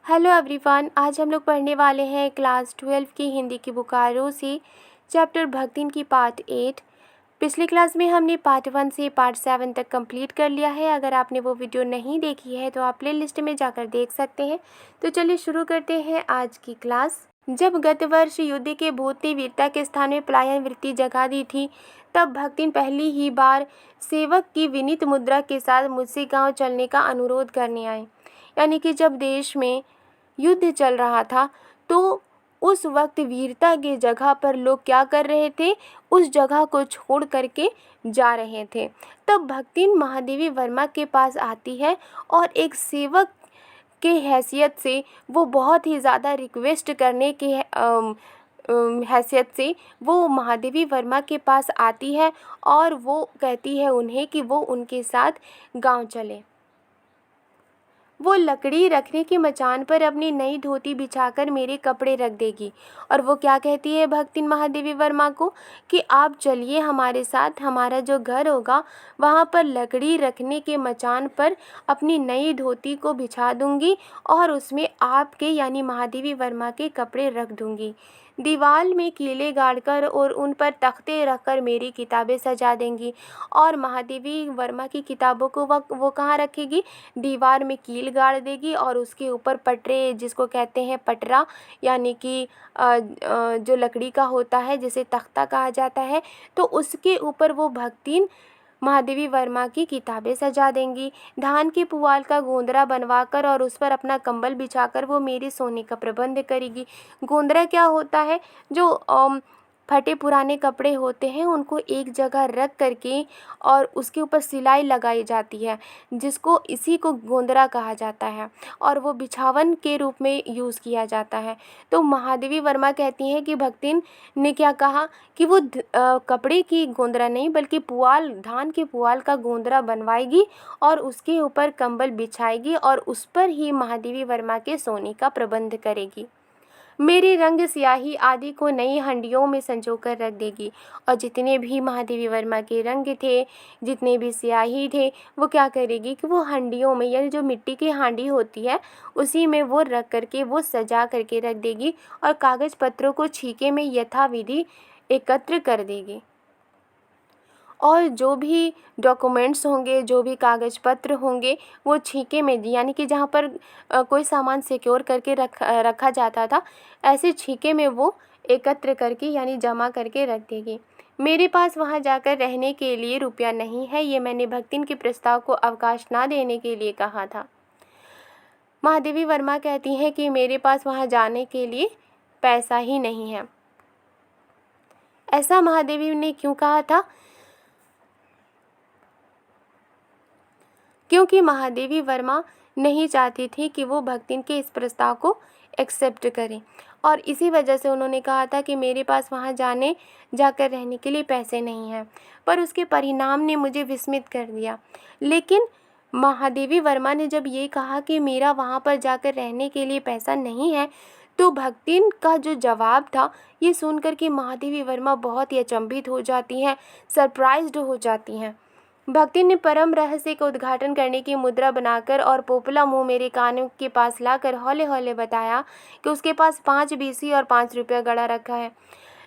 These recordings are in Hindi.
हेलो एवरीवन, आज हम लोग पढ़ने वाले हैं क्लास 12 की हिंदी की बुकारों से चैप्टर भक्तिन की पार्ट 8। पिछली क्लास में हमने पार्ट 1 से पार्ट 7 तक कंप्लीट कर लिया है। अगर आपने वो वीडियो नहीं देखी है तो आप प्ले लिस्ट में जाकर देख सकते हैं। तो चलिए शुरू करते हैं आज की क्लास। जब गत वर्ष युद्ध के भूत ने वीरता के स्थान में पलायन वृत्ति जगा दी थी, तब भक्तिन पहली ही बार सेवक की विनीत मुद्रा के साथ मुझसे गाँव चलने का अनुरोध करने आए। यानी कि जब देश में युद्ध चल रहा था तो उस वक्त वीरता की जगह पर लोग क्या कर रहे थे, उस जगह को छोड़ करके जा रहे थे। तब भक्तिन महादेवी वर्मा के पास आती है और एक सेवक के हैसियत से वो बहुत ही ज़्यादा रिक्वेस्ट करने के हैसियत से वो महादेवी वर्मा के पास आती है और वो कहती है उन्हें कि वो उनके साथ गांव चले। वो लकड़ी रखने की मचान पर अपनी नई धोती बिछाकर मेरे कपड़े रख देगी और वो क्या कहती है भक्तिन महादेवी वर्मा को कि आप चलिए हमारे साथ, हमारा जो घर होगा वहाँ पर लकड़ी रखने के मचान पर अपनी नई धोती को बिछा दूंगी और उसमें आपके यानी महादेवी वर्मा के कपड़े रख दूंगी। दीवार में कीले गाड़कर और उन पर तख्ते रखकर मेरी किताबें सजा देंगी और महादेवी वर्मा की किताबों को वो कहाँ रखेगी, दीवार में कील गाड़ देगी और उसके ऊपर पटरे, जिसको कहते हैं पटरा, यानी कि जो लकड़ी का होता है जिसे तख्ता कहा जाता है, तो उसके ऊपर वो भक्तिन महादेवी वर्मा की किताबें सजा देंगी। धान के पुआल का गोंदरा बनवाकर और उस पर अपना कंबल बिछाकर वो मेरे सोने का प्रबंध करेगी। गोंदरा क्या होता है, जो फटे पुराने कपड़े होते हैं उनको एक जगह रख करके और उसके ऊपर सिलाई लगाई जाती है, जिसको इसी को गोंदरा कहा जाता है और वो बिछावन के रूप में यूज़ किया जाता है। तो महादेवी वर्मा कहती हैं कि भक्तिन ने क्या कहा कि वो कपड़े की गोंदरा नहीं बल्कि पुआल, धान के पुआल का गोंदरा बनवाएगी और उसके ऊपर कंबल बिछाएगी और उस पर ही महादेवी वर्मा के सोने का प्रबंध करेगी। मेरे रंग स्याही आदि को नई हंडियों में संजो कर रख देगी और जितने भी महादेवी वर्मा के रंग थे, जितने भी स्याही थे, वो क्या करेगी कि वो हंडियों में, यानी जो मिट्टी की हांडी होती है उसी में वो रख करके वो सजा करके रख देगी और कागज़ पत्रों को छीके में यथाविधि एकत्र कर देगी। और जो भी डॉक्यूमेंट्स होंगे, जो भी कागज़ पत्र होंगे, वो छीके में, यानी कि जहाँ पर कोई सामान सिक्योर करके रखा जाता था, ऐसे छीके में वो एकत्र करके यानी जमा करके रख देगी। मेरे पास वहाँ जाकर रहने के लिए रुपया नहीं है, ये मैंने भक्तिन के प्रस्ताव को अवकाश ना देने के लिए कहा था। महादेवी वर्मा कहती हैं कि मेरे पास वहाँ जाने के लिए पैसा ही नहीं है। ऐसा महादेवी ने क्यों कहा था? क्योंकि महादेवी वर्मा नहीं चाहती थी कि वो भक्तिन के इस प्रस्ताव को एक्सेप्ट करें और इसी वजह से उन्होंने कहा था कि मेरे पास वहाँ जाकर रहने के लिए पैसे नहीं हैं। पर उसके परिणाम ने मुझे विस्मित कर दिया। लेकिन महादेवी वर्मा ने जब ये कहा कि मेरा वहाँ पर जाकर रहने के लिए पैसा नहीं है, तो भक्तिन का जो जवाब था ये सुनकर के महादेवी वर्मा बहुत ही अचंभित हो जाती हैं, सरप्राइज्ड हो जाती हैं। भक्तिन ने परम रहस्य का उद्घाटन करने की मुद्रा बनाकर और पोपला मुंह मेरे कान के पास लाकर हौले हौले बताया कि उसके पास 5 बीसी और 5 रुपया गड़ा रखा है।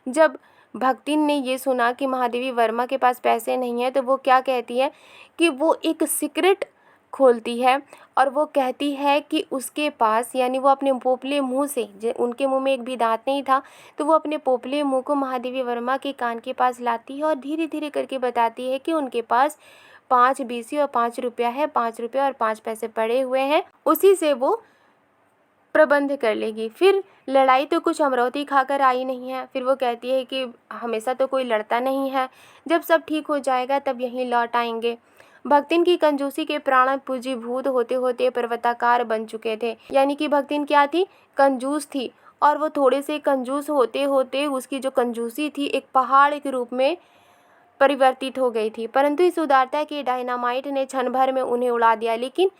जब भक्तिन ने ये सुना कि महादेवी वर्मा के पास पैसे नहीं है, तो वो क्या कहती है कि वो एक सीक्रेट खोलती है और वो कहती है कि उसके पास, यानी वो अपने पोपले मुंह से, उनके मुंह में एक भी दांत नहीं था, तो वो अपने पोपले मुंह को महादेवी वर्मा के कान के पास लाती है और धीरे धीरे करके बताती है कि उनके पास 5 बीसी और 5 रुपया है, 5 रुपया और 5 पैसे पड़े हुए हैं, उसी से वो प्रबंध कर लेगी। फिर लड़ाई तो कुछ अमरौती खाकर आई नहीं है। फिर वो कहती है कि हमेशा तो कोई लड़ता नहीं है, जब सब ठीक हो जाएगा तब यहीं लौट आएंगे। भक्तिन की कंजूसी के प्राण पूंजीभूत होते होते पर्वताकार बन चुके थे। यानी कि भक्तिन क्या थी, कंजूस थी और वो थोड़े से कंजूस होते होते उसकी जो कंजूसी थी एक पहाड़ के रूप में परिवर्तित हो गई थी। परंतु इस उदारता के डायनामाइट ने क्षण भर में उन्हें उड़ा दिया। लेकिन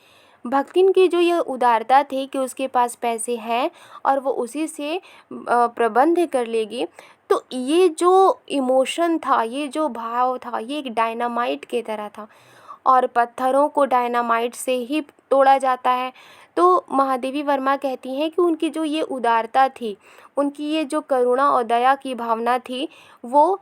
भक्तिन की जो यह उदारता थी कि उसके पास पैसे हैं और वो उसी से प्रबंध कर लेगी, तो ये जो इमोशन था, ये जो भाव था, ये एक डायनामाइट की तरह था और पत्थरों को डायनामाइट से ही तोड़ा जाता है। तो महादेवी वर्मा कहती हैं कि उनकी जो ये उदारता थी, उनकी ये जो करुणा और दया की भावना थी, वो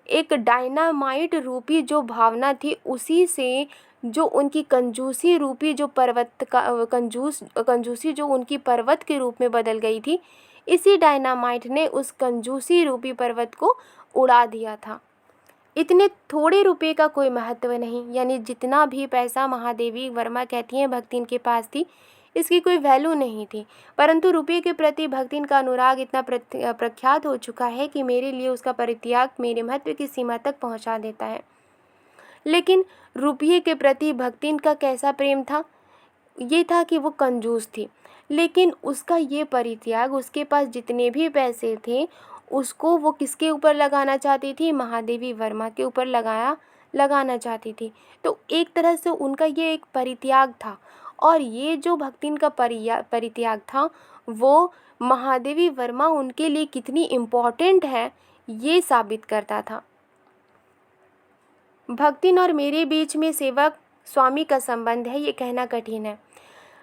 एक डायनामाइट रूपी जो भावना थी, उसी से जो उनकी कंजूसी रूपी जो पर्वत का कंजूसी जो उनकी पर्वत के रूप में बदल गई थी, इसी डायनामाइट ने उस कंजूसी रूपी पर्वत को उड़ा दिया था। इतने थोड़े रुपए का कोई महत्व नहीं, यानी जितना भी पैसा महादेवी वर्मा कहती हैं भक्तिन के पास थी, इसकी कोई वैल्यू नहीं थी, परंतु रुपये के प्रति भक्तिन का अनुराग इतना प्रख्यात हो चुका है कि मेरे लिए उसका परित्याग मेरे महत्व की सीमा तक पहुंचा देता है। लेकिन रुपये के प्रति भक्तिन का कैसा प्रेम था? ये था कि वो कंजूस थी, लेकिन उसका ये परित्याग, उसके पास जितने भी पैसे थे उसको वो किसके ऊपर लगाना चाहती थी? महादेवी वर्मा के ऊपर लगाना चाहती थी। तो एक तरह से उनका ये एक परित्याग था, और ये जो भक्तिन का परित्याग था वो महादेवी वर्मा उनके लिए कितनी इम्पोर्टेंट है ये साबित करता था। भक्तिन और मेरे बीच में सेवक स्वामी का संबंध है, ये कहना कठिन है।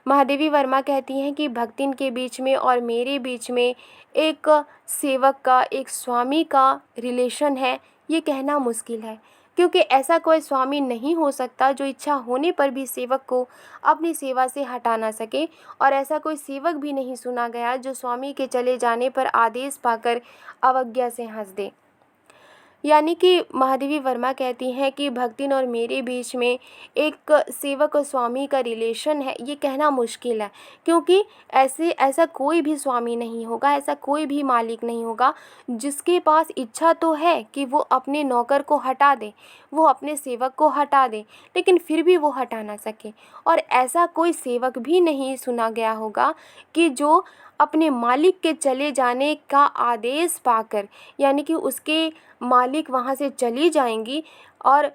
महादेवी वर्मा कहती हैं कि भक्तिन के बीच में और मेरे बीच में एक सेवक का, एक स्वामी का रिलेशन है, ये कहना मुश्किल है, क्योंकि ऐसा कोई स्वामी नहीं हो सकता जो इच्छा होने पर भी सेवक को अपनी सेवा से हटा ना सके, और ऐसा कोई सेवक भी नहीं सुना गया जो स्वामी के चले जाने पर आदेश पाकर अवज्ञा से हंस दे। यानी कि महादेवी वर्मा कहती हैं कि भक्तिन और मेरे बीच में एक सेवक और स्वामी का रिलेशन है, ये कहना मुश्किल है, क्योंकि ऐसा कोई भी स्वामी नहीं होगा, ऐसा कोई भी मालिक नहीं होगा जिसके पास इच्छा तो है कि वो अपने नौकर को हटा दे, वो अपने सेवक को हटा दे, लेकिन फिर भी वो हटा ना सके। और ऐसा कोई सेवक भी नहीं सुना गया होगा कि जो अपने मालिक के चले जाने का आदेश पाकर, यानी कि उसके मालिक वहाँ से चली जाएंगी और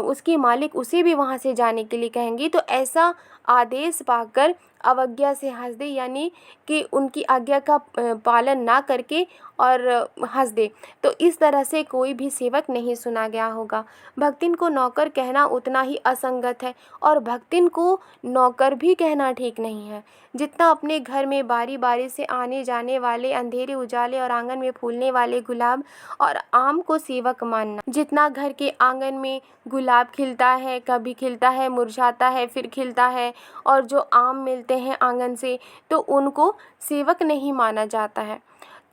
उसकी मालिक उसे भी वहाँ से जाने के लिए कहेंगी, तो ऐसा आदेश पाकर अवज्ञा से हंस दे, यानी कि उनकी आज्ञा का पालन ना करके और हंस दे। तो इस तरह से कोई भी सेवक नहीं सुना गया होगा। भक्तिन को नौकर कहना उतना ही असंगत है, और भक्तिन को नौकर भी कहना ठीक नहीं है। जितना अपने घर में बारी बारी से आने जाने वाले, अंधेरे उजाले और आंगन में फूलने वाले गुलाब और आम को सेवक मानना, जितना घर के आंगन में गुलाब खिलता है, कभी खिलता है, मुरझाता है, फिर खिलता है, और जो आम मिलते हैं आंगन से, तो उनको सेवक नहीं माना जाता है।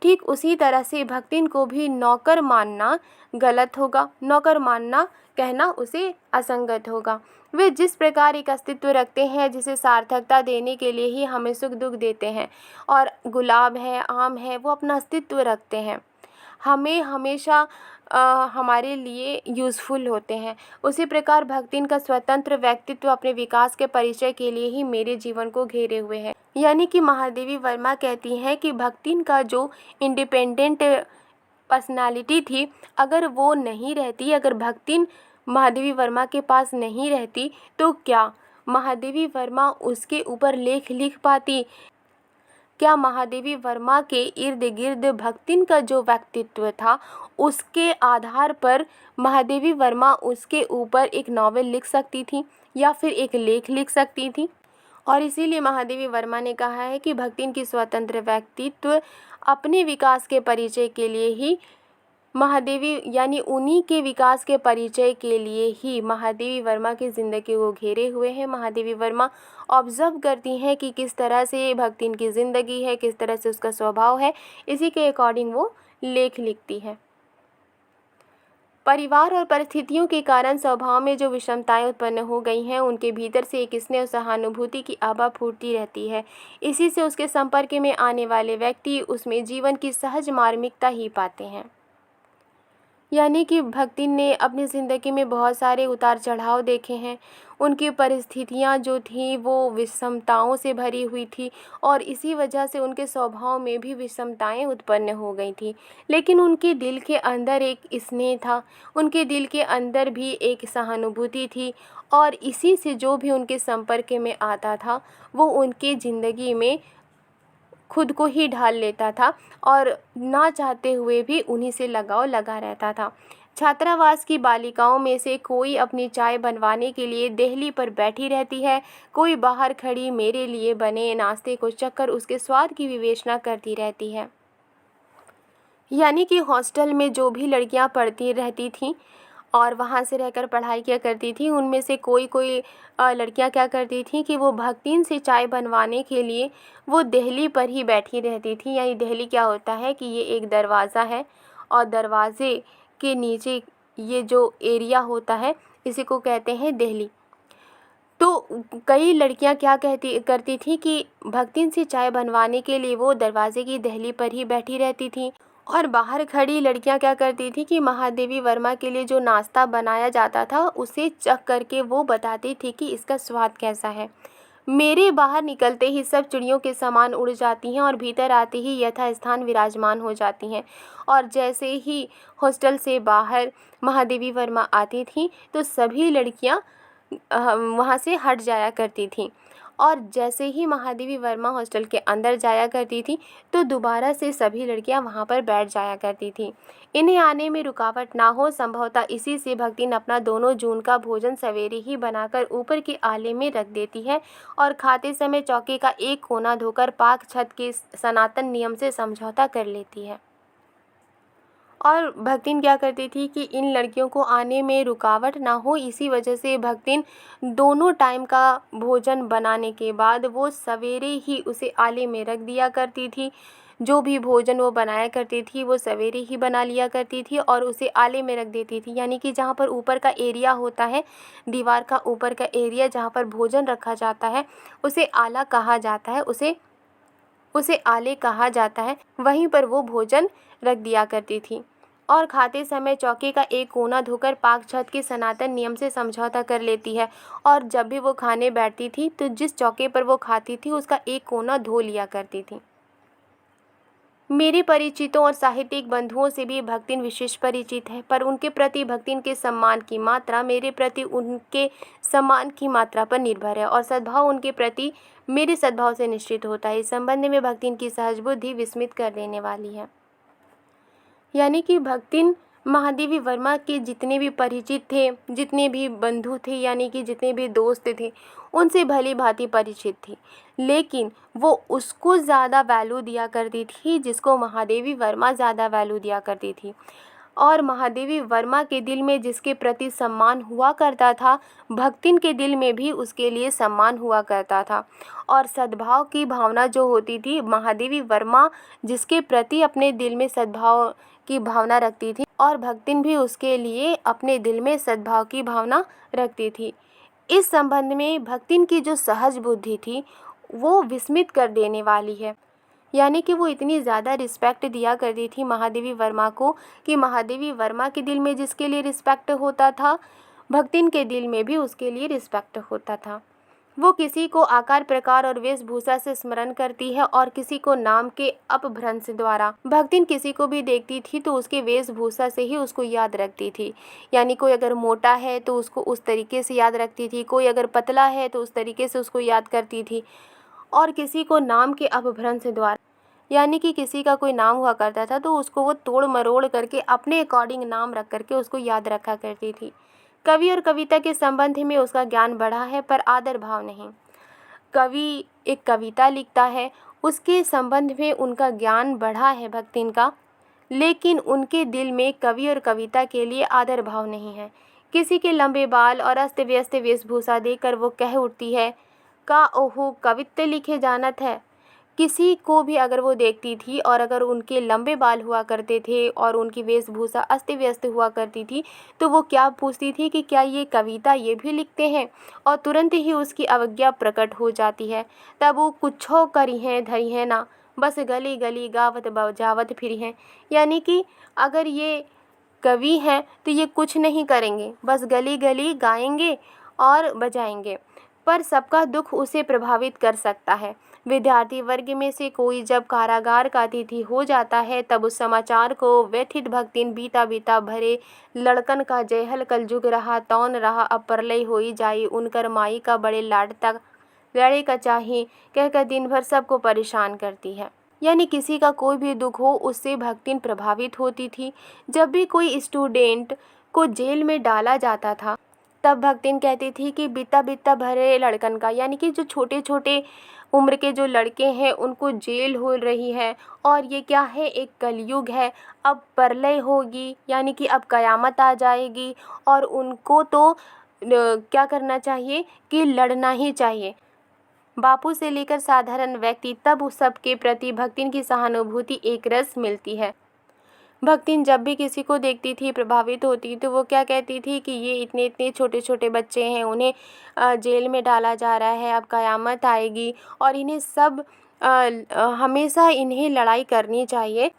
ठीक उसी तरह से भक्तिन को भी नौकर मानना गलत होगा, नौकर मानना कहना उसे असंगत होगा। वे जिस प्रकार एक अस्तित्व रखते हैं, जिसे सार्थकता देने के लिए ही हमें सुख दुख देते हैं, और गुलाब है, आम है, वो अपना अस्तित्व रखते हैं, हमें हमेशा हमारे लिए यूज़फुल होते हैं। उसी प्रकार भक्तिन का स्वतंत्र व्यक्तित्व अपने विकास के परिचय के लिए ही मेरे जीवन को घेरे हुए है। यानी कि महादेवी वर्मा कहती हैं कि भक्तिन का जो इंडिपेंडेंट पर्सनालिटी थी, अगर वो नहीं रहती, अगर भक्तिन महादेवी वर्मा के पास नहीं रहती, तो क्या महादेवी वर्मा उसके ऊपर लेख लिख पाती? क्या महादेवी वर्मा के इर्द गिर्द भक्तिन का जो व्यक्तित्व था, उसके आधार पर महादेवी वर्मा उसके ऊपर एक नॉवेल लिख सकती थी या फिर एक लेख लिख सकती थी? और इसीलिए महादेवी वर्मा ने कहा है कि भक्तिन की स्वतंत्र व्यक्तित्व अपने विकास के परिचय के लिए ही महादेवी, यानी उन्हीं के विकास के परिचय के लिए ही महादेवी वर्मा की ज़िंदगी को घेरे हुए हैं। महादेवी वर्मा ऑब्ज़र्व करती हैं कि किस तरह से भक्तिन की ज़िंदगी है, किस तरह से उसका स्वभाव है, इसी के अकॉर्डिंग वो लेख लिखती है। परिवार और परिस्थितियों के कारण स्वभाव में जो विषमताएं उत्पन्न हो गई हैं, उनके भीतर से एक स्नेह और सहानुभूति की आभा फूटती रहती है। इसी से उसके संपर्क में आने वाले व्यक्ति उसमें जीवन की सहज मार्मिकता ही पाते हैं। यानी कि भक्तिन ने अपनी ज़िंदगी में बहुत सारे उतार चढ़ाव देखे हैं। उनकी परिस्थितियाँ जो थीं वो विषमताओं से भरी हुई थी, और इसी वजह से उनके स्वभाव में भी विषमताएं उत्पन्न हो गई थी। लेकिन उनके दिल के अंदर एक स्नेह था, उनके दिल के अंदर भी एक सहानुभूति थी, और इसी से जो भी उनके संपर्क में आता था वो उनके ज़िंदगी में खुद को ही ढाल लेता था, और ना चाहते हुए भी उन्हीं से लगाव लगा रहता था। छात्रावास की बालिकाओं में से कोई अपनी चाय बनवाने के लिए देहली पर बैठी रहती है, कोई बाहर खड़ी मेरे लिए बने नाश्ते को चखकर उसके स्वाद की विवेचना करती रहती है। यानी कि हॉस्टल में जो भी लड़कियां पढ़ती रहती थीं और वहाँ से रहकर पढ़ाई किया करती थी, उनमें से कोई कोई लड़कियां क्या करती थी कि वो भक्तिन से चाय बनवाने के लिए वो देहली पर ही बैठी रहती थी। यानी देहली क्या होता है कि ये एक दरवाज़ा है और दरवाजे के नीचे ये जो एरिया होता है इसी को कहते हैं देहली। तो कई लड़कियां क्या करती थी कि भक्तिन से चाय बनवाने के लिए वो दरवाजे की देहली पर ही बैठी रहती थी और बाहर खड़ी लड़कियां क्या करती थी कि महादेवी वर्मा के लिए जो नाश्ता बनाया जाता था उसे चख करके वो बताती थी कि इसका स्वाद कैसा है। मेरे बाहर निकलते ही सब चिड़ियों के समान उड़ जाती हैं और भीतर आते ही यथास्थान विराजमान हो जाती हैं। और जैसे ही हॉस्टल से बाहर महादेवी वर्मा आती थी तो सभी लड़कियां वहाँ से हट जाया करती थीं। और जैसे ही महादेवी वर्मा हॉस्टल के अंदर जाया करती थी तो दोबारा से सभी लड़कियां वहाँ पर बैठ जाया करती थीं। इन्हें आने में रुकावट ना हो, संभवतः इसी से भक्तिन अपना दोनों जून का भोजन सवेरे ही बनाकर ऊपर के आले में रख देती है और खाते समय चौके का एक कोना धोकर पाक छत के सनातन नियम से समझौता कर लेती है। और भक्तिन क्या करती थी कि इन लड़कियों को आने में रुकावट ना हो, इसी वजह से भक्तिन दोनों टाइम का भोजन बनाने के बाद वो सवेरे ही उसे आले में रख दिया करती थी। जो भी भोजन वो बनाया करती थी वो सवेरे ही बना लिया करती थी और उसे आले में रख देती थी। यानी कि जहाँ पर ऊपर का एरिया होता है, दीवार का ऊपर का एरिया जहाँ पर भोजन रखा जाता है उसे आला कहा जाता है, उसे आले कहा जाता है। वहीं पर वो भोजन रख दिया करती थी और खाते समय चौके का एक कोना धोकर पाक छत के सनातन नियम से समझौता कर लेती है। और जब भी वो खाने बैठती थी तो जिस चौके पर वो खाती थी उसका एक कोना धो लिया करती थी। मेरे परिचितों और साहित्यिक बंधुओं से भी भक्तिन विशेष परिचित है, पर उनके प्रति भक्तिन के सम्मान की मात्रा मेरे प्रति उनके सम्मान की मात्रा पर निर्भर है और सद्भाव उनके प्रति मेरे सद्भाव से निश्चित होता है। इस संबंध में भक्तिन की सहज बुद्धि विस्मित कर देने वाली है। यानी कि भक्तिन महादेवी वर्मा के जितने भी परिचित थे, जितने भी बंधु थे, यानी कि जितने भी दोस्त थे, उनसे भली भांति परिचित थी, लेकिन वो उसको ज़्यादा वैल्यू दिया करती थी जिसको महादेवी वर्मा ज़्यादा वैल्यू दिया करती थी। और महादेवी वर्मा के दिल में जिसके प्रति सम्मान हुआ करता था, भक्तिन के दिल में भी उसके लिए सम्मान हुआ करता था। और सद्भाव की भावना जो होती थी, महादेवी वर्मा जिसके प्रति अपने दिल में सद्भाव की भावना रखती थी और भक्तिन भी उसके लिए अपने दिल में सद्भाव की भावना रखती थी। इस संबंध में भक्तिन की जो सहज बुद्धि थी वो विस्मित कर देने वाली है। यानी कि वो इतनी ज़्यादा रिस्पेक्ट दिया करती थी महादेवी वर्मा को कि महादेवी वर्मा के दिल में जिसके लिए रिस्पेक्ट होता था, भक्तिन के दिल में भी उसके लिए रिस्पेक्ट होता था। वो किसी को आकार प्रकार और वेशभूषा से स्मरण करती है और किसी को नाम के अपभ्रंश द्वारा। भक्तिन किसी को भी देखती थी तो उसके वेशभूषा से ही उसको याद रखती थी। यानी कोई अगर मोटा है तो उसको उस तरीके से याद रखती थी, कोई अगर पतला है तो उस तरीके से उसको याद करती थी। और किसी को नाम के अपभ्रंश द्वारा, यानी कि किसी का कोई नाम हुआ करता था तो उसको वो तोड़ मरोड़ करके अपने अकॉर्डिंग नाम रख करके उसको याद रखा करती थी। कवि और कविता के संबंध में उसका ज्ञान बढ़ा है पर आदर भाव नहीं। कवि एक कविता लिखता है, उसके संबंध में उनका ज्ञान बढ़ा है भक्तिन का, लेकिन उनके दिल में कवि और कविता के लिए आदर भाव नहीं है। किसी के लंबे बाल और अस्त व्यस्त वेशभूषा देखकर वो कह उठती है, का ओहो कवित्व लिखे जानत है। किसी को भी अगर वो देखती थी और अगर उनके लंबे बाल हुआ करते थे और उनकी वेशभूषा अस्त व्यस्त हुआ करती थी तो वो क्या पूछती थी कि क्या ये कविता ये भी लिखते हैं, और तुरंत ही उसकी अवज्ञा प्रकट हो जाती है। तब वो कुछो करी हैं धरी हैं ना, बस गली गली गावत बजावत फिरी हैं। यानी कि अगर ये कवि हैं तो ये कुछ नहीं करेंगे, बस गली गली गाएंगे और बजाएंगे, पर सबका दुख उसे प्रभावित कर सकता है। विद्यार्थी वर्ग में से कोई जब कारागार का अतिथि हो जाता है तब उस समाचार को व्यथित भक्तिन बीता बीता भरे लड़कन का जयहल कलजुग रहा तौन रहा अब परलय होई जाई उनकर माई का बड़े लाड तक लड़े का चाही कहकर दिन भर सबको परेशान करती है। यानी किसी का कोई भी दुख हो उससे भक्तिन प्रभावित होती थी। जब भी कोई स्टूडेंट को जेल में डाला जाता था तब भक्तिन कहती थी कि बित्ता बित्ता भरे लड़कन का, यानी कि जो छोटे छोटे उम्र के जो लड़के हैं उनको जेल हो रही है और ये क्या है, एक कलयुग है, अब प्रलय होगी, यानी कि अब कयामत आ जाएगी और उनको तो क्या करना चाहिए कि लड़ना ही चाहिए। बापू से लेकर साधारण व्यक्ति तब उस सब के प्रति भक्तिन की सहानुभूति एक रस मिलती है। भक्तिन जब भी किसी को देखती थी प्रभावित होती तो वो क्या कहती थी कि ये इतने इतने छोटे छोटे बच्चे हैं, उन्हें जेल में डाला जा रहा है, अब क़यामत आएगी और इन्हें सब हमेशा इन्हें लड़ाई करनी चाहिए।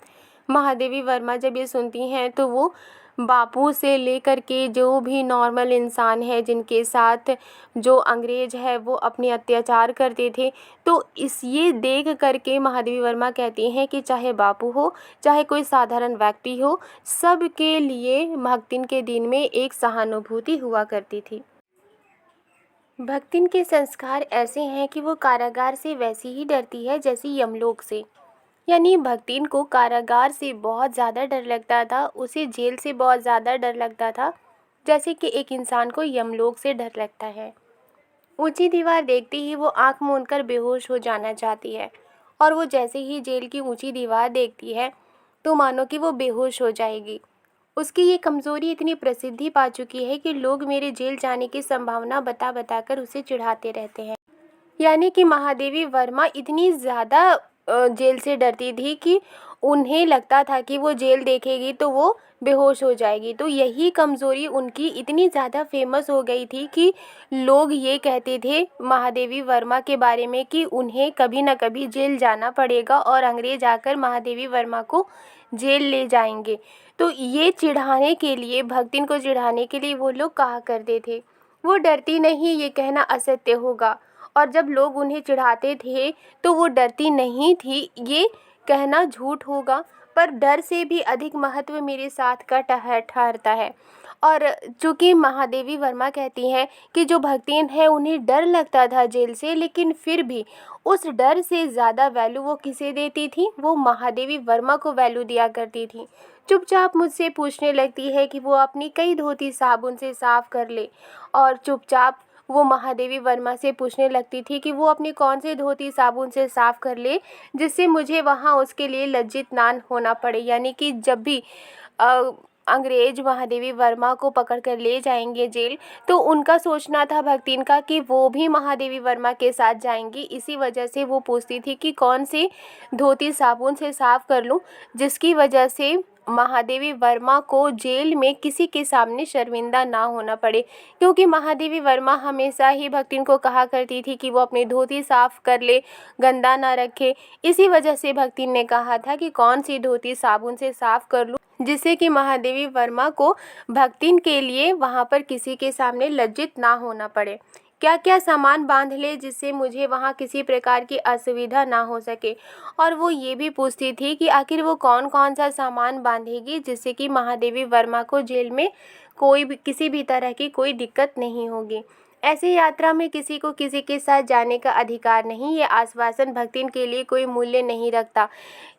महादेवी वर्मा जब ये सुनती हैं तो वो बापू से लेकर के जो भी नॉर्मल इंसान है जिनके साथ जो अंग्रेज है वो अपने अत्याचार करते थे, तो ये देख करके महादेवी वर्मा कहती हैं कि चाहे बापू हो चाहे कोई साधारण व्यक्ति हो, सबके लिए भक्तिन के दिन में एक सहानुभूति हुआ करती थी। भक्तिन के संस्कार ऐसे हैं कि वो कारागार से वैसे ही डरती है जैसे यमलोक से। यानी भक्तिन को कारागार से बहुत ज़्यादा डर लगता था, उसे जेल से बहुत ज़्यादा डर लगता था जैसे कि एक इंसान को यमलोक से डर लगता है। ऊंची दीवार देखते ही वो आंख मूंदकर बेहोश हो जाना चाहती है और वो जैसे ही जेल की ऊंची दीवार देखती है तो मानो कि वो बेहोश हो जाएगी। उसकी ये कमज़ोरी इतनी प्रसिद्धि पा चुकी है कि लोग मेरे जेल जाने की संभावना बता बताकर उसे चिढ़ाते रहते हैं। यानी कि महादेवी वर्मा इतनी ज़्यादा जेल से डरती थी कि उन्हें लगता था कि वो जेल देखेगी तो वो बेहोश हो जाएगी। तो यही कमज़ोरी उनकी इतनी ज़्यादा फेमस हो गई थी कि लोग ये कहते थे महादेवी वर्मा के बारे में कि उन्हें कभी ना कभी जेल जाना पड़ेगा और अंग्रेज आकर महादेवी वर्मा को जेल ले जाएंगे। तो ये चिढ़ाने के लिए, भक्तिन को चिढ़ाने के लिए वो लोग कहा करते थे, वो डरती नहीं, ये कहना असत्य होगा। और जब लोग उन्हें चिढ़ाते थे तो वो डरती नहीं थी, ये कहना झूठ होगा। पर डर से भी अधिक महत्व मेरे साथ का ठहरता है। और चूँकि महादेवी वर्मा कहती हैं कि जो भक्तिन है उन्हें डर लगता था जेल से, लेकिन फिर भी उस डर से ज़्यादा वैल्यू वो किसे देती थी, वो महादेवी वर्मा को वैल्यू दिया करती थी। चुपचाप मुझसे पूछने लगती है कि वो अपनी कई धोती साबुन से साफ़ कर ले, और चुपचाप वो महादेवी वर्मा से पूछने लगती थी कि वो अपनी कौन से धोती साबुन से साफ़ कर ले जिससे मुझे वहाँ उसके लिए लज्जित ना होना पड़े। यानी कि जब भी अंग्रेज महादेवी वर्मा को पकड़ कर ले जाएंगे जेल, तो उनका सोचना था भक्तिन का कि वो भी महादेवी वर्मा के साथ जाएंगी। इसी वजह से वो पूछती थी कि कौन से धोती साबुन से साफ़ कर लूँ जिसकी वजह से महादेवी वर्मा को जेल में किसी के सामने शर्मिंदा ना होना पड़े। क्योंकि महादेवी वर्मा हमेशा ही भक्तिन को कहा करती थी कि वो अपनी धोती साफ़ कर ले, गंदा ना रखे। इसी वजह से भक्तिन ने कहा था कि कौन सी धोती साबुन से साफ़ कर लूँ जिससे कि महादेवी वर्मा को भक्तिन के लिए वहाँ पर किसी के सामने लज्जित ना होना पड़े। क्या क्या सामान बांध ले जिससे मुझे वहाँ किसी प्रकार की असुविधा ना हो सके। और वो ये भी पूछती थी कि आखिर वो कौन कौन सा सामान बांधेगी जिससे कि महादेवी वर्मा को जेल में कोई भी किसी भी तरह की कोई दिक्कत नहीं होगी। ऐसी यात्रा में किसी को किसी के साथ जाने का अधिकार नहीं, ये आश्वासन भक्तिन के लिए कोई मूल्य नहीं रखता।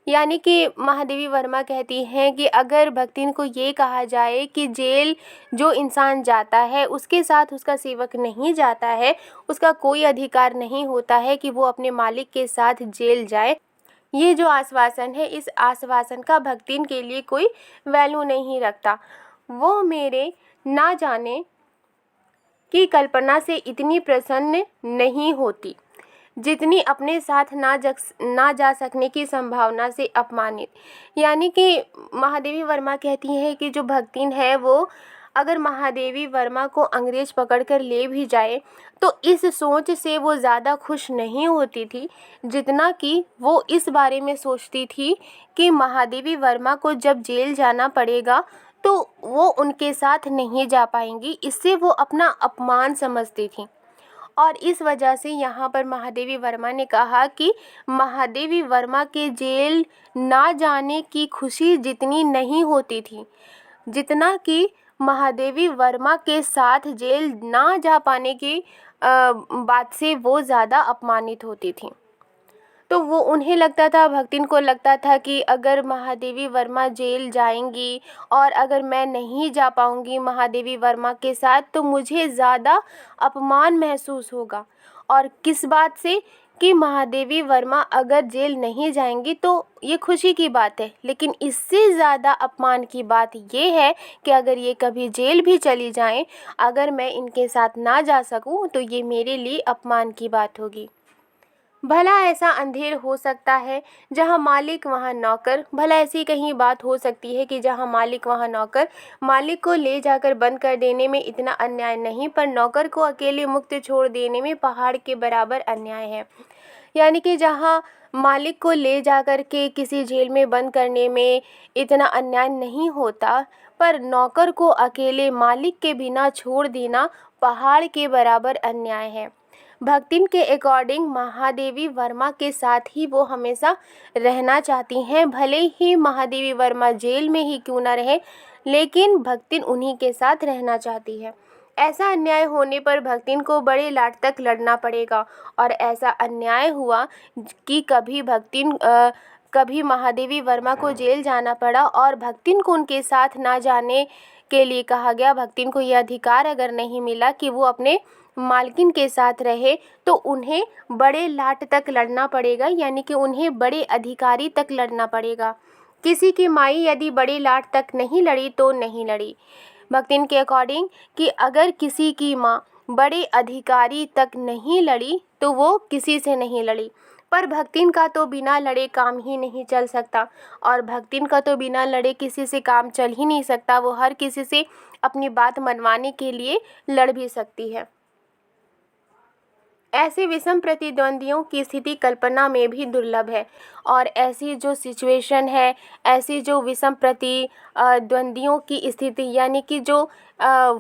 यानी कि महादेवी वर्मा कहती हैं कि अगर भक्तिन को ये कहा जाए कि जेल जो इंसान जाता है उसके साथ उसका सेवक नहीं जाता है, उसका कोई अधिकार नहीं होता है कि वो अपने मालिक के साथ जेल जाए, ये जो आश्वासन है इस आश्वासन का भक्तिन के लिए कोई वैल्यू नहीं रखता। वो मेरे ना जाने की कल्पना से इतनी प्रसन्न नहीं होती जितनी अपने साथ ना जा सकने की संभावना से अपमानित। यानी कि महादेवी वर्मा कहती हैं कि जो भक्तिन है वो अगर महादेवी वर्मा को अंग्रेज पकड़ कर ले भी जाए तो इस सोच से वो ज़्यादा खुश नहीं होती थी जितना कि वो इस बारे में सोचती थी कि महादेवी वर्मा को जब जेल जाना पड़ेगा तो वो उनके साथ नहीं जा पाएंगी। इससे वो अपना अपमान समझती थी। और इस वजह से यहाँ पर महादेवी वर्मा ने कहा कि महादेवी वर्मा के जेल ना जाने की खुशी जितनी नहीं होती थी जितना कि महादेवी वर्मा के साथ जेल ना जा पाने की बात से वो ज़्यादा अपमानित होती थी। तो वो उन्हें लगता था, भक्तिन को लगता था कि अगर महादेवी वर्मा जेल जाएंगी और अगर मैं नहीं जा पाऊंगी महादेवी वर्मा के साथ तो मुझे ज़्यादा अपमान महसूस होगा। और किस बात से कि महादेवी वर्मा अगर जेल नहीं जाएंगी तो ये खुशी की बात है, लेकिन इससे ज़्यादा अपमान की बात ये है कि अगर ये कभी जेल भी चली जाएं, अगर मैं इनके साथ ना जा सकूं तो ये मेरे लिए अपमान की बात होगी। भला ऐसा अंधेर हो सकता है जहाँ मालिक वहाँ नौकर, भला ऐसी कहीं बात हो सकती है कि जहाँ मालिक वहाँ नौकर। मालिक को ले जाकर बंद कर देने में इतना अन्याय नहीं, पर नौकर को अकेले मुक्त छोड़ देने में पहाड़ के बराबर अन्याय है। यानी कि जहाँ मालिक को ले जाकर के किसी जेल में बंद करने में इतना अन्याय नहीं होता, पर नौकर को अकेले मालिक के बिना छोड़ देना पहाड़ के बराबर अन्याय है। भक्तिन के अकॉर्डिंग महादेवी वर्मा के साथ ही वो हमेशा रहना चाहती हैं, भले ही महादेवी वर्मा जेल में ही क्यों ना रहे, लेकिन भक्तिन उन्हीं के साथ रहना चाहती है। ऐसा अन्याय होने पर भक्तिन को बड़े लाट तक लड़ना पड़ेगा, और ऐसा अन्याय हुआ कि कभी महादेवी वर्मा को जेल जाना पड़ा और भक्तिन को उनके साथ ना जाने के लिए कहा गया। भक्तिन को यह अधिकार अगर नहीं मिला कि वो अपने मालकिन के साथ रहे तो उन्हें बड़े लाट तक लड़ना पड़ेगा, यानी कि उन्हें बड़े अधिकारी तक लड़ना पड़ेगा। किसी की माई यदि बड़े लाट तक नहीं लड़ी तो नहीं लड़ी। भक्तिन के अकॉर्डिंग कि अगर किसी की माँ बड़े अधिकारी तक नहीं लड़ी तो वो किसी से नहीं लड़ी। पर भक्तिन का तो बिना लड़े काम ही नहीं चल सकता, और भक्तिन का तो बिना लड़े किसी से काम चल ही नहीं सकता। वो हर किसी से अपनी बात मनवाने के लिए लड़ भी सकती है। ऐसे विषम प्रतिद्वंदियों की स्थिति कल्पना में भी दुर्लभ है, और ऐसी जो सिचुएशन है, ऐसी जो विषम प्रतिद्वंदियों की स्थिति यानी कि जो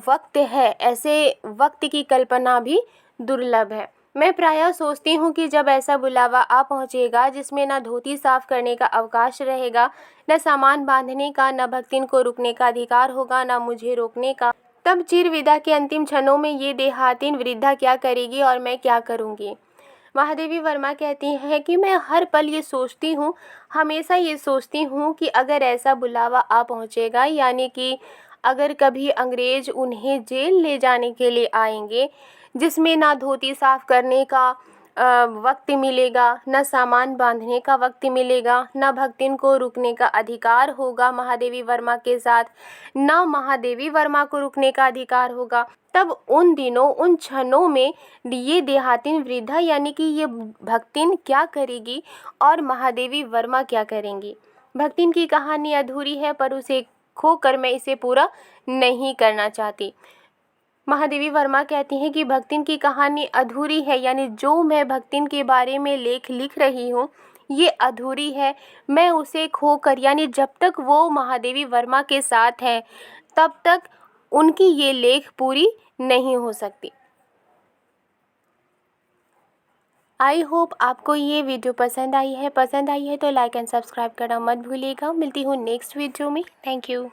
वक्त है, ऐसे वक्त की कल्पना भी दुर्लभ है। मैं प्रायः सोचती हूँ कि जब ऐसा बुलावा आ पहुँचेगा जिसमें न धोती साफ करने का अवकाश रहेगा, न सामान बांधने का, न भक्तिन को रुकने का अधिकार होगा, न मुझे रोकने का, तब चिर विदा के अंतिम क्षणों में ये देहातीन वृद्धा क्या करेगी और मैं क्या करूँगी। महादेवी वर्मा कहती हैं कि मैं हर पल ये सोचती हूँ, हमेशा ये सोचती हूँ कि अगर ऐसा बुलावा आ पहुँचेगा, यानी कि अगर कभी अंग्रेज़ उन्हें जेल ले जाने के लिए आएंगे जिसमें ना धोती साफ करने का वक्त मिलेगा, न सामान बांधने का वक्त मिलेगा, न भक्तिन को रुकने का अधिकार होगा महादेवी वर्मा के साथ, न महादेवी वर्मा को रुकने का अधिकार होगा, तब उन दिनों उन क्षणों में ये देहातीन वृद्धा यानी कि ये भक्तिन क्या करेगी और महादेवी वर्मा क्या करेंगी। भक्तिन की कहानी अधूरी है, पर उसे खोकर मैं इसे पूरा नहीं करना चाहती। महादेवी वर्मा कहती हैं कि भक्तिन की कहानी अधूरी है, यानी जो मैं भक्तिन के बारे में लेख लिख रही हूँ ये अधूरी है। मैं उसे खोकर, यानी जब तक वो महादेवी वर्मा के साथ हैं तब तक उनकी ये लेख पूरी नहीं हो सकती। आई होप आपको ये वीडियो पसंद आई है तो लाइक एंड सब्सक्राइब करना मत भूलिएगा। मिलती हूँ नेक्स्ट वीडियो में। Thank you.